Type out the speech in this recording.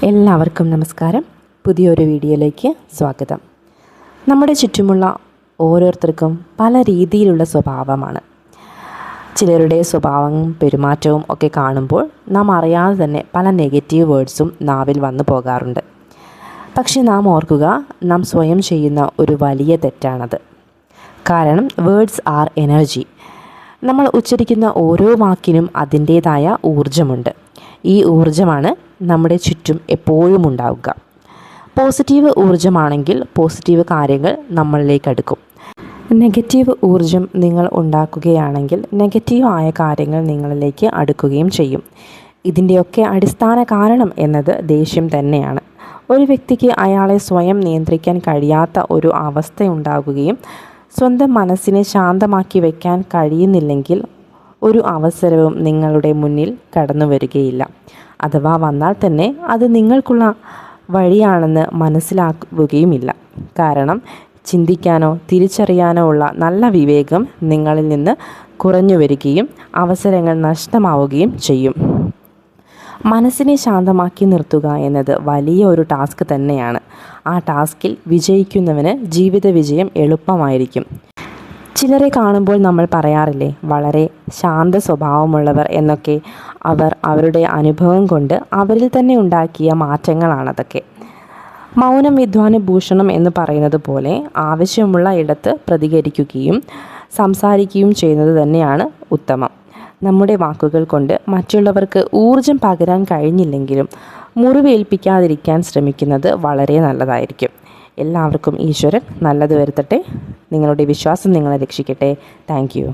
എല്ലാവർക്കും നമസ്കാരം. പുതിയൊരു വീഡിയോയിലേക്ക് സ്വാഗതം. നമ്മുടെ ചുറ്റുമുള്ള ഓരോരുത്തർക്കും പല രീതിയിലുള്ള സ്വഭാവമാണ്. ചിലരുടെ സ്വഭാവവും പെരുമാറ്റവും ഒക്കെ കാണുമ്പോൾ നാം അറിയാതെ തന്നെ പല നെഗറ്റീവ് വേർഡ്സും നാവിൽ വന്നു പോകാറുണ്ട്. പക്ഷെ നാം ഓർക്കുക, നാം സ്വയം ചെയ്യുന്ന ഒരു വലിയ തെറ്റാണത്. കാരണം വേർഡ്സ് ആർ എനർജി. നമ്മൾ ഉച്ചരിക്കുന്ന ഓരോ വാക്കിനും അതിൻ്റേതായ ഊർജ്ജമുണ്ട്. ഈ ഊർജ്ജമാണ് നമ്മുടെ ചുറ്റും എപ്പോഴും ഉണ്ടാവുക. പോസിറ്റീവ് ഊർജ്ജമാണെങ്കിൽ പോസിറ്റീവ് കാര്യങ്ങൾ നമ്മളിലേക്ക് അടുക്കും. നെഗറ്റീവ് ഊർജ്ജം നിങ്ങൾ ഉണ്ടാക്കുകയാണെങ്കിൽ നെഗറ്റീവായ കാര്യങ്ങൾ നിങ്ങളിലേക്ക് അടുക്കുകയും ചെയ്യും. ഇതിൻ്റെയൊക്കെ അടിസ്ഥാന കാരണം എന്നത് ദേഷ്യം തന്നെയാണ്. ഒരു വ്യക്തിക്ക് അയാളെ സ്വയം നിയന്ത്രിക്കാൻ കഴിയാത്ത ഒരു അവസ്ഥയുണ്ടാകുകയും സ്വന്തം മനസ്സിനെ ശാന്തമാക്കി വയ്ക്കാൻ കഴിയുന്നില്ലെങ്കിൽ ഒരു അവസരവും നിങ്ങളുടെ മുന്നിൽ കടന്നു വരികയില്ല. അഥവാ വന്നാൽ തന്നെ അത് നിങ്ങൾക്കുള്ള വഴിയാണെന്ന് മനസ്സിലാക്കുകയുമില്ല. കാരണം ചിന്തിക്കാനോ തിരിച്ചറിയാനോ ഉള്ള നല്ല വിവേകം നിങ്ങളിൽ നിന്ന് കുറഞ്ഞു വരികയും അവസരങ്ങൾ നഷ്ടമാവുകയും ചെയ്യും. മനസ്സിനെ ശാന്തമാക്കി നിർത്തുക എന്നത് വലിയ ഒരു ടാസ്ക് തന്നെയാണ്. ആ ടാസ്കിൽ വിജയിക്കുന്നവന് ജീവിത വിജയം എളുപ്പമായിരിക്കും. ചിലരെ കാണുമ്പോൾ നമ്മൾ പറയാറില്ലേ, വളരെ ശാന്ത സ്വഭാവമുള്ളവർ എന്നൊക്കെ. അവരുടെ അനുഭവം കൊണ്ട് അവരിൽ തന്നെ ഉണ്ടാക്കിയ മാറ്റങ്ങളാണതൊക്കെ. മൗനം വിദ്വാനുഭൂഷണം എന്ന് പറയുന്നത് പോലെ ആവശ്യമുള്ള ഇടത്ത് പ്രതികരിക്കുകയും സംസാരിക്കുകയും ചെയ്യുന്നത് തന്നെയാണ് ഉത്തമം. നമ്മുടെ വാക്കുകൾ കൊണ്ട് മറ്റുള്ളവർക്ക് ഊർജം പകരാൻ കഴിഞ്ഞില്ലെങ്കിലും മുറിവേൽപ്പിക്കാതിരിക്കാൻ ശ്രമിക്കുന്നത് വളരെ നല്ലതായിരിക്കും. എല്ലാവർക്കും ഈശ്വരൻ നല്ലത് വരുത്തട്ടെ. നിങ്ങളുടെ വിശ്വാസം നിങ്ങളെ രക്ഷിക്കട്ടെ. Thank you.